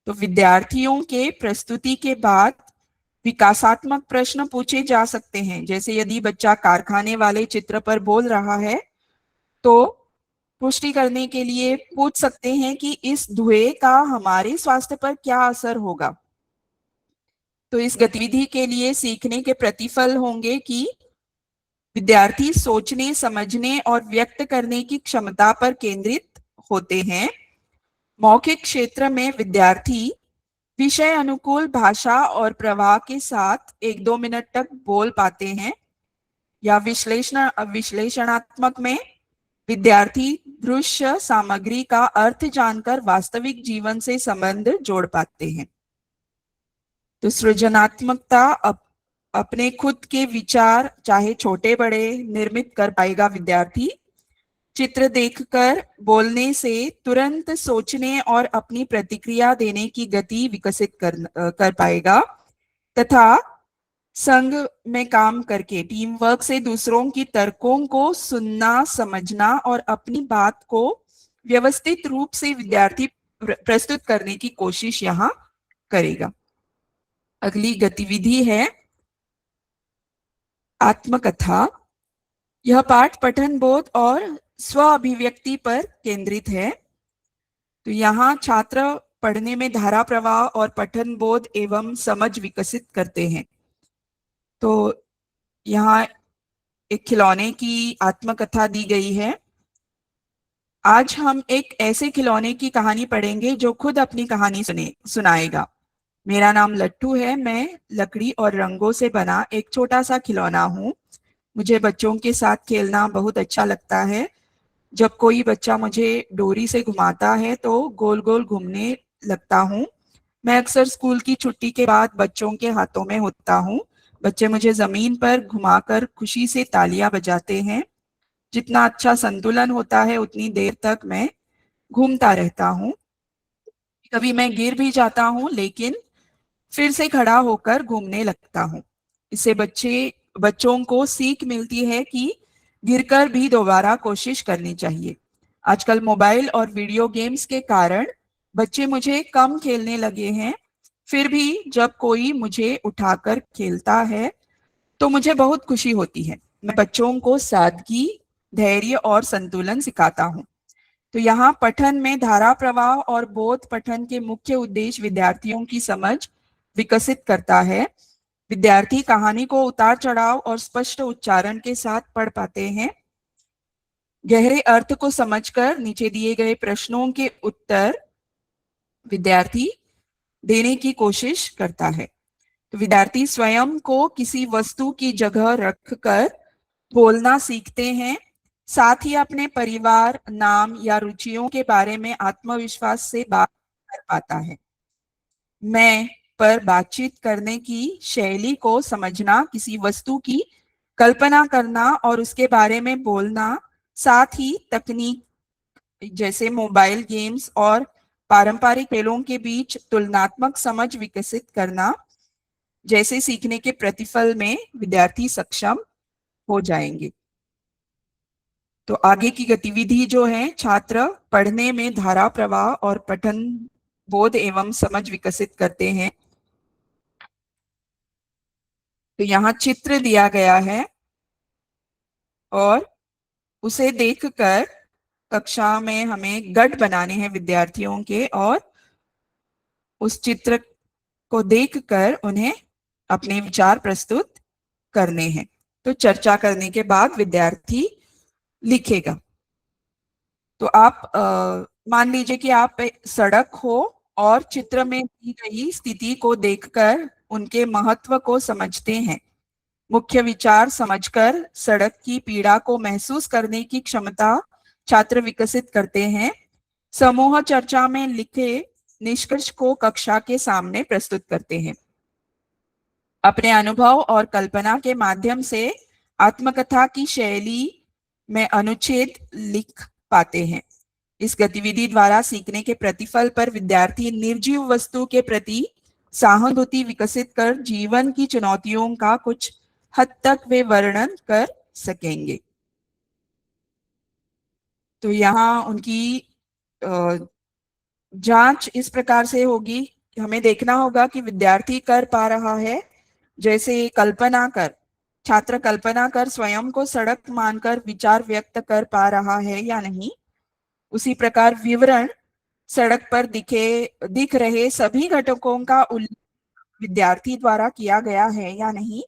Speaker 7: तो विद्यार्थियों के प्रस्तुति के बाद विकासात्मक प्रश्न पूछे जा सकते हैं। जैसे यदि बच्चा कारखाने वाले चित्र पर बोल रहा है तो पुष्टि करने के लिए पूछ सकते हैं कि इस धुएं का हमारे स्वास्थ्य पर क्या असर होगा। तो इस गतिविधि के लिए सीखने के प्रतिफल होंगे कि विद्यार्थी सोचने, समझने और व्यक्त करने की क्षमता पर केंद्रित होते हैं। मौखिक क्षेत्र में विद्यार्थी विषय अनुकूल भाषा और प्रवाह के साथ 1-2 मिनट तक बोल पाते हैं। या विश्लेषणात्मक में विद्यार्थी दृश्य सामग्री का अर्थ जानकर वास्तविक जीवन से संबंध जोड़ पाते हैं। तो सृजनात्मकता अपने खुद के विचार चाहे छोटे बड़े निर्मित कर पाएगा विद्यार्थी। चित्र देखकर बोलने से तुरंत सोचने और अपनी प्रतिक्रिया देने की गति विकसित कर पाएगा तथा संघ में काम करके टीम वर्क से दूसरों की तर्कों को सुनना, समझना और अपनी बात को व्यवस्थित रूप से विद्यार्थी प्रस्तुत करने की कोशिश यहाँ करेगा। अगली गतिविधि है आत्मकथा। यह पाठ पठन बोध और स्व अभिव्यक्ति पर केंद्रित है। तो यहाँ छात्र पढ़ने में धारा प्रवाह और पठन बोध एवं समझ विकसित करते हैं। तो यहाँ एक खिलौने की आत्मकथा दी गई है। आज हम एक ऐसे खिलौने की कहानी पढ़ेंगे जो खुद अपनी कहानी सुनाएगा। मेरा नाम लट्टू है। मैं लकड़ी और रंगों से बना एक छोटा सा खिलौना हूँ। मुझे बच्चों के साथ खेलना बहुत अच्छा लगता है। जब कोई बच्चा मुझे डोरी से घुमाता है तो गोल गोल घूमने लगता हूँ। मैं अक्सर स्कूल की छुट्टी के बाद बच्चों के हाथों में होता हूँ। बच्चे मुझे जमीन पर घुमाकर खुशी से तालियां बजाते हैं। जितना अच्छा संतुलन होता है उतनी देर तक मैं घूमता रहता हूँ। कभी मैं गिर भी जाता हूँ लेकिन फिर से खड़ा होकर घूमने लगता हूँ। इससे बच्चे बच्चों को सीख मिलती है कि गिरकर भी दोबारा कोशिश करनी चाहिए। आजकल मोबाइल और वीडियो गेम्स के कारण बच्चे मुझे कम खेलने लगे हैं, फिर भी जब कोई मुझे उठाकर खेलता है तो मुझे बहुत खुशी होती है। मैं बच्चों को सादगी, धैर्य और संतुलन सिखाता हूँ। तो यहाँ पठन में धारा प्रवाह और बोध पठन के मुख्य उद्देश्य विद्यार्थियों की समझ विकसित करता है। विद्यार्थी कहानी को उतार चढ़ाव और स्पष्ट उच्चारण के साथ पढ़ पाते हैं। गहरे अर्थ को समझकर नीचे दिए गए प्रश्नों के उत्तर विद्यार्थी देने की कोशिश करता है। तो विद्यार्थी स्वयं को किसी वस्तु की जगह रखकर बोलना सीखते हैं, साथ ही अपने परिवार, नाम या रुचियों के बारे में आत्मविश्वास से बात कर पाता है। मैं पर बातचीत करने की शैली को समझना, किसी वस्तु की कल्पना करना और उसके बारे में बोलना, साथ ही तकनीक जैसे मोबाइल गेम्स और पारंपरिक खेलों के बीच तुलनात्मक समझ विकसित करना जैसे सीखने के प्रतिफल में विद्यार्थी सक्षम हो जाएंगे। तो आगे की गतिविधि जो है, छात्र पढ़ने में धारा प्रवाह और पठन बोध एवं समझ विकसित करते हैं। तो यहाँ चित्र दिया गया है और उसे देखकर कक्षा में हमें गढ़ बनाने हैं विद्यार्थियों के, और उस चित्र को देखकर उन्हें अपने विचार प्रस्तुत करने हैं। तो चर्चा करने के बाद विद्यार्थी लिखेगा। तो आप मान लीजिए कि आप सड़क हो और चित्र में दी गई स्थिति को देखकर उनके महत्व को समझते हैं। मुख्य विचार समझकर सड़क की पीड़ा को महसूस करने की क्षमता छात्र विकसित करते हैं। समूह चर्चा में लिखे निष्कर्ष को कक्षा के सामने प्रस्तुत करते हैं। अपने अनुभव और कल्पना के माध्यम से आत्मकथा की शैली में अनुच्छेद लिख पाते हैं। इस गतिविधि द्वारा सीखने के प्रतिफल पर विद्यार्थी निर्जीव वस्तु के प्रति सहानुभूति विकसित कर जीवन की चुनौतियों का कुछ हद तक वे वर्णन कर सकेंगे। तो यहाँ उनकी जांच इस प्रकार से होगी, हमें देखना होगा कि विद्यार्थी कर पा रहा है। जैसे कल्पना कर, छात्र कल्पना कर स्वयं को सड़क मानकर विचार व्यक्त कर पा रहा है या नहीं। उसी प्रकार विवरण, सड़क पर दिख रहे सभी घटकों का उल्लेख विद्यार्थी द्वारा किया गया है या नहीं।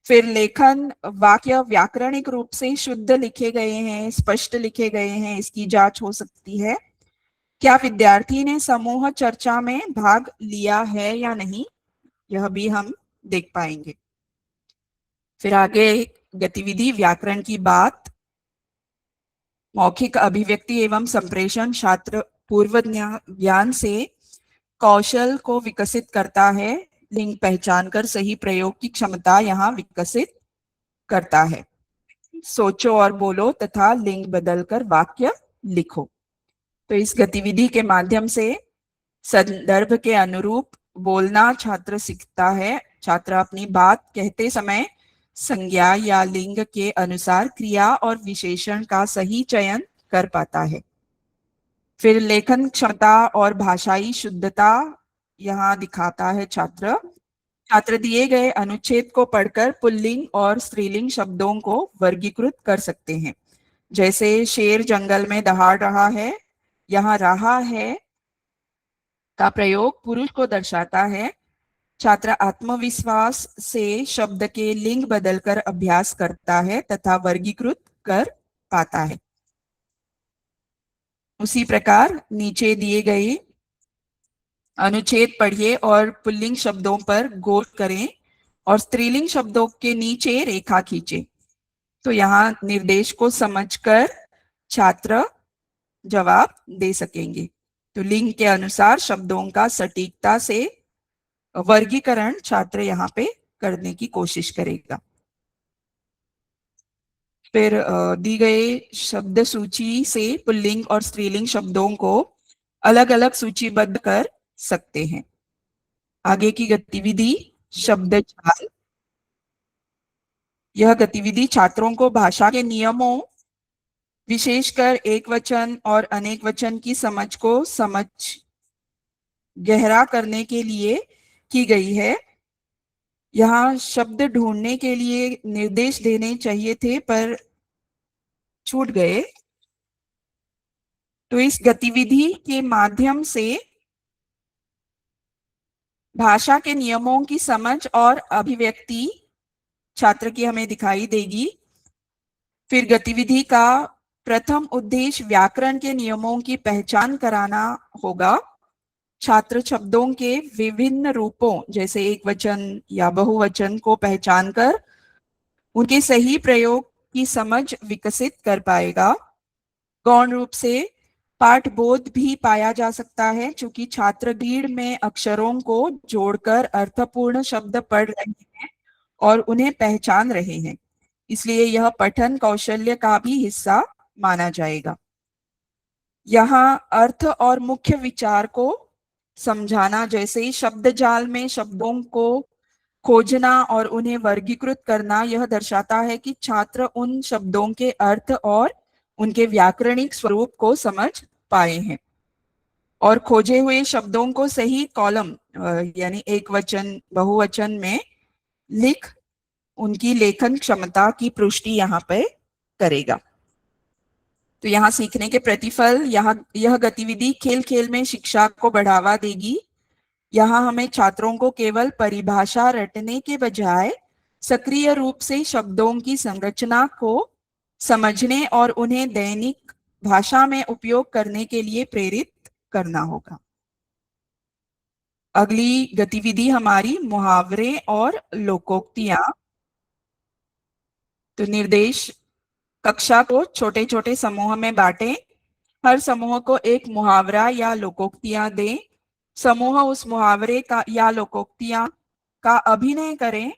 Speaker 7: फिर लेखन, वाक्य व्याकरणिक रूप से शुद्ध लिखे गए हैं, स्पष्ट लिखे गए हैं, इसकी जांच हो सकती है। क्या विद्यार्थी ने समूह चर्चा में भाग लिया है या नहीं, यह भी हम देख पाएंगे। फिर आगे गतिविधि व्याकरण की बात, मौखिक अभिव्यक्ति एवं संप्रेषण छात्र पूर्व ज्ञान से कौशल को विकसित करता है। लिंग पहचान कर सही प्रयोग की क्षमता यहाँ विकसित करता है। सोचो और बोलो तथा लिंग बदलकर वाक्य लिखो। तो इस गतिविधि के माध्यम से संदर्भ के अनुरूप बोलना छात्र सीखता है। छात्र अपनी बात कहते समय संज्ञा या लिंग के अनुसार क्रिया और विशेषण का सही चयन कर पाता है। फिर लेखन क्षमता और भाषाई शुद्धता यहाँ दिखाता है छात्र। छात्र दिए गए अनुच्छेद को पढ़कर पुल्लिंग और स्त्रीलिंग शब्दों को वर्गीकृत कर सकते हैं। जैसे शेर जंगल में दहाड़ रहा है, यहाँ रहा है का प्रयोग पुरुष को दर्शाता है। छात्र आत्मविश्वास से शब्द के लिंग बदलकर अभ्यास करता है तथा वर्गीकृत कर पाता है। उसी प्रकार नीचे दिए गए अनुच्छेद पढ़िए और पुल्लिंग शब्दों पर गौर करें और स्त्रीलिंग शब्दों के नीचे रेखा खींचे। तो यहाँ निर्देश को समझकर छात्र जवाब दे सकेंगे। तो लिंग के अनुसार शब्दों का सटीकता से वर्गीकरण छात्र यहाँ पे करने की कोशिश करेगा। फिर दी गए शब्द सूची से पुल्लिंग और स्त्रीलिंग शब्दों को अलग अलग सूचीबद्ध कर सकते हैं। आगे की गतिविधि शब्द जाल। यह गतिविधि छात्रों को भाषा के नियमों, विशेषकर एक वचन और अनेक वचन की समझ को गहरा करने के लिए की गई है। यहाँ शब्द ढूंढने के लिए निर्देश देने चाहिए थे पर छूट गए। तो इस गतिविधि के माध्यम से भाषा के नियमों की समझ और अभिव्यक्ति छात्र की हमें दिखाई देगी। फिर गतिविधि का प्रथम उद्देश्य व्याकरण के नियमों की पहचान कराना होगा। छात्र शब्दों के विभिन्न रूपों जैसे एक वचन या बहुवचन को पहचान कर उनके सही प्रयोग की समझ विकसित कर पाएगा। गौण रूप से पाठबोध भी पाया जा सकता है, चूंकि छात्र भीड़ में अक्षरों को जोड़कर अर्थपूर्ण शब्द पढ़ रहे हैं और उन्हें पहचान रहे हैं, इसलिए यह पठन कौशल्य का भी हिस्सा माना जाएगा। यहाँ अर्थ और मुख्य विचार को समझाना, जैसे शब्द जाल में शब्दों को खोजना और उन्हें वर्गीकृत करना, यह दर्शाता है कि छात्र उन शब्दों के अर्थ और उनके व्याकरणिक स्वरूप को समझ पाए हैं और खोजे हुए शब्दों को सही कॉलम यानी एक वचन बहुवचन में लिख उनकी लेखन क्षमता की पुष्टि यहाँ पे करेगा। तो यहाँ सीखने के प्रतिफल, यह गतिविधि खेल खेल में शिक्षा को बढ़ावा देगी। यहाँ हमें छात्रों को केवल परिभाषा रटने के बजाय सक्रिय रूप से शब्दों की संरचना को समझने और उन्हें दैनिक भाषा में उपयोग करने के लिए प्रेरित करना होगा। अगली गतिविधि हमारी मुहावरे और लोकोक्तियां। तो निर्देश, कक्षा को छोटे छोटे समूह में बांटें। हर समूह को एक मुहावरा या लोकोक्तियां दें। समूह उस मुहावरे का या लोकोक्तियां का अभिनय करें।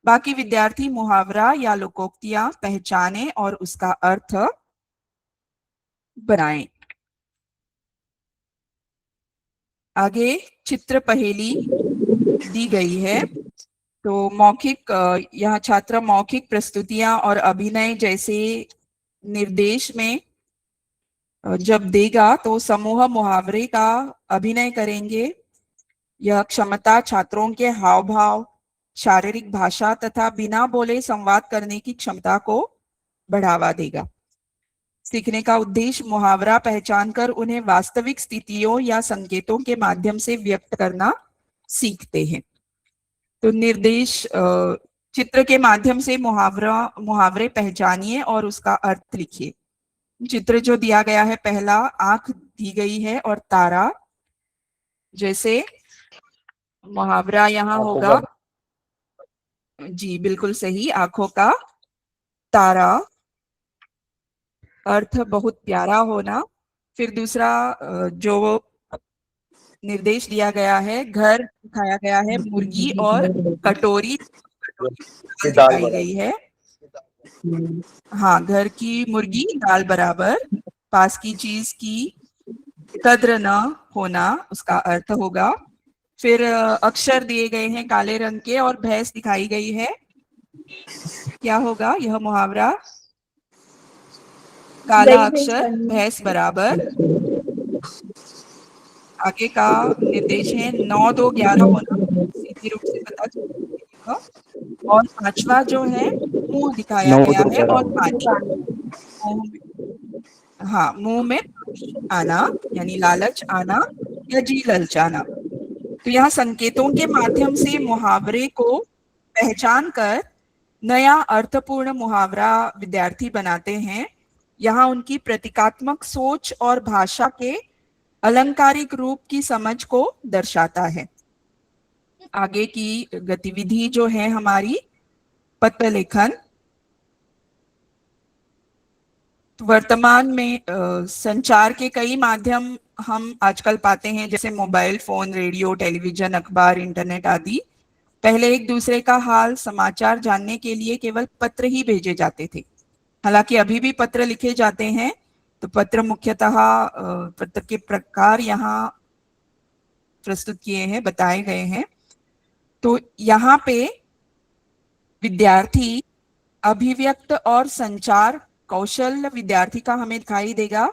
Speaker 7: बाकी विद्यार्थी मुहावरा या लोकोक्तियां पहचानें और उसका अर्थ बनाएं। आगे चित्र पहेली दी गई है। तो मौखिक, यहाँ छात्र मौखिक प्रस्तुतियां और अभिनय जैसे निर्देश में जब देगा तो समूह मुहावरे का अभिनय करेंगे। यह क्षमता छात्रों के हाव भाव, शारीरिक भाषा तथा बिना बोले संवाद करने की क्षमता को बढ़ावा देगा। सीखने का उद्देश्य मुहावरा पहचानकर उन्हें वास्तविक स्थितियों या संकेतों के माध्यम से व्यक्त करना सीखते हैं। तो निर्देश, चित्र के माध्यम से मुहावरे पहचानिए और उसका अर्थ लिखिए। चित्र जो दिया गया है, पहला आंख दी गई है और तारा, जैसे मुहावरा यहाँ होगा, जी बिल्कुल सही, आंखों का तारा, अर्थ बहुत प्यारा होना। फिर दूसरा जो निर्देश दिया गया है, घर दिखाया गया है, मुर्गी और कटोरी दिखाई गई है। हाँ, घर की मुर्गी दाल बराबर, पास की चीज की कद्र न होना, उसका अर्थ होगा। फिर अक्षर दिए गए हैं काले रंग के और भैंस दिखाई गई है। क्या होगा यह मुहावरा? काला अक्षर भैंस बराबर। आगे का निर्देश है 9, 2, 11 होना, सीधे रूप से पता चलेगा। और पांचवा जो है मुंह दिखाया गया है और पानी, हाँ मुंह में पानी आना यानी लालच आना या जी ललचाना। तो यहाँ संकेतों के माध्यम से मुहावरे को पहचान कर नया अर्थपूर्ण मुहावरा विद्यार्थी बनाते हैं। यहाँ उनकी प्रतीकात्मक सोच और भाषा के अलंकारिक रूप की समझ को दर्शाता है। आगे की गतिविधि जो है हमारी पत्र लेखन। वर्तमान में संचार के कई माध्यम हम आजकल पाते हैं, जैसे मोबाइल फोन, रेडियो, टेलीविजन, अखबार, इंटरनेट आदि। पहले एक दूसरे का हाल समाचार जानने के लिए केवल पत्र ही भेजे जाते थे। हालांकि अभी भी पत्र लिखे जाते हैं। तो पत्र मुख्यतः पत्र के प्रकार यहाँ प्रस्तुत किए हैं, बताए गए हैं। तो यहाँ पे विद्यार्थी अभिव्यक्त और संचार कौशल विद्यार्थी का हमें दिखाई देगा।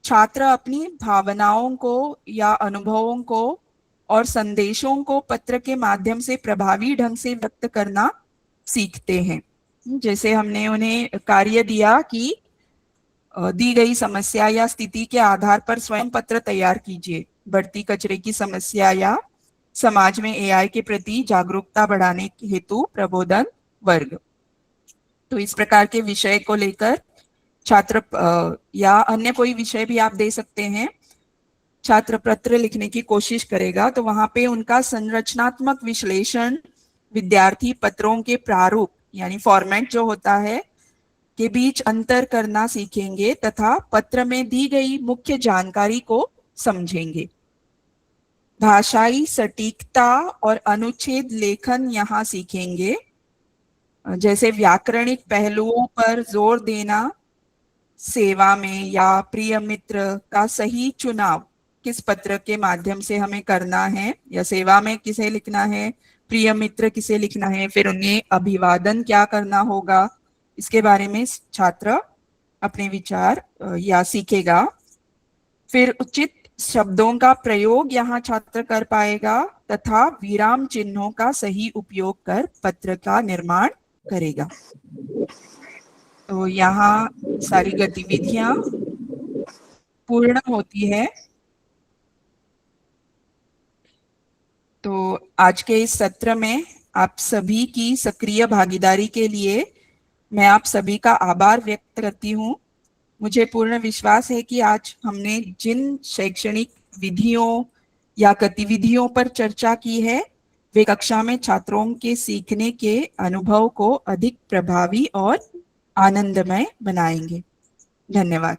Speaker 7: छात्र अपनी भावनाओं को या अनुभवों को और संदेशों को पत्र के माध्यम से प्रभावी ढंग से व्यक्त करना सीखते हैं। जैसे हमने उन्हें कार्य दिया कि दी गई समस्या या स्थिति के आधार पर स्वयं पत्र तैयार कीजिए। बढ़ती कचरे की समस्या या समाज में एआई के प्रति जागरूकता बढ़ाने हेतु प्रबोधन वर्ग। तो इस प्रकार के विषय को लेकर छात्र या अन्य कोई विषय भी आप दे सकते हैं, छात्र पत्र लिखने की कोशिश करेगा। तो वहां पे उनका संरचनात्मक विश्लेषण, विद्यार्थी पत्रों के प्रारूप यानी फॉर्मेट जो होता है के बीच अंतर करना सीखेंगे तथा पत्र में दी गई मुख्य जानकारी को समझेंगे। भाषाई सटीकता और अनुच्छेद लेखन यहाँ सीखेंगे, जैसे व्याकरणिक पहलुओं पर जोर देना, सेवा में या प्रिय मित्र का सही चुनाव किस पत्र के माध्यम से हमें करना है, या सेवा में किसे लिखना है, प्रिय मित्र किसे लिखना है, फिर उन्हें अभिवादन क्या करना होगा, इसके बारे में छात्र अपने विचार या सीखेगा। फिर उचित शब्दों का प्रयोग यहाँ छात्र कर पाएगा तथा विराम चिन्हों का सही उपयोग कर पत्र का निर्माण करेगा। तो यहाँ सारी गतिविधियां पूर्ण होती है। तो आज के इस सत्र में आप सभी की सक्रिय भागीदारी के लिए मैं आप सभी का आभार व्यक्त करती हूँ। मुझे पूर्ण विश्वास है कि आज हमने जिन शैक्षणिक विधियों या गतिविधियों पर चर्चा की है वे कक्षा में छात्रों के सीखने के अनुभव को अधिक प्रभावी और आनंदमय बनाएंगे। धन्यवाद।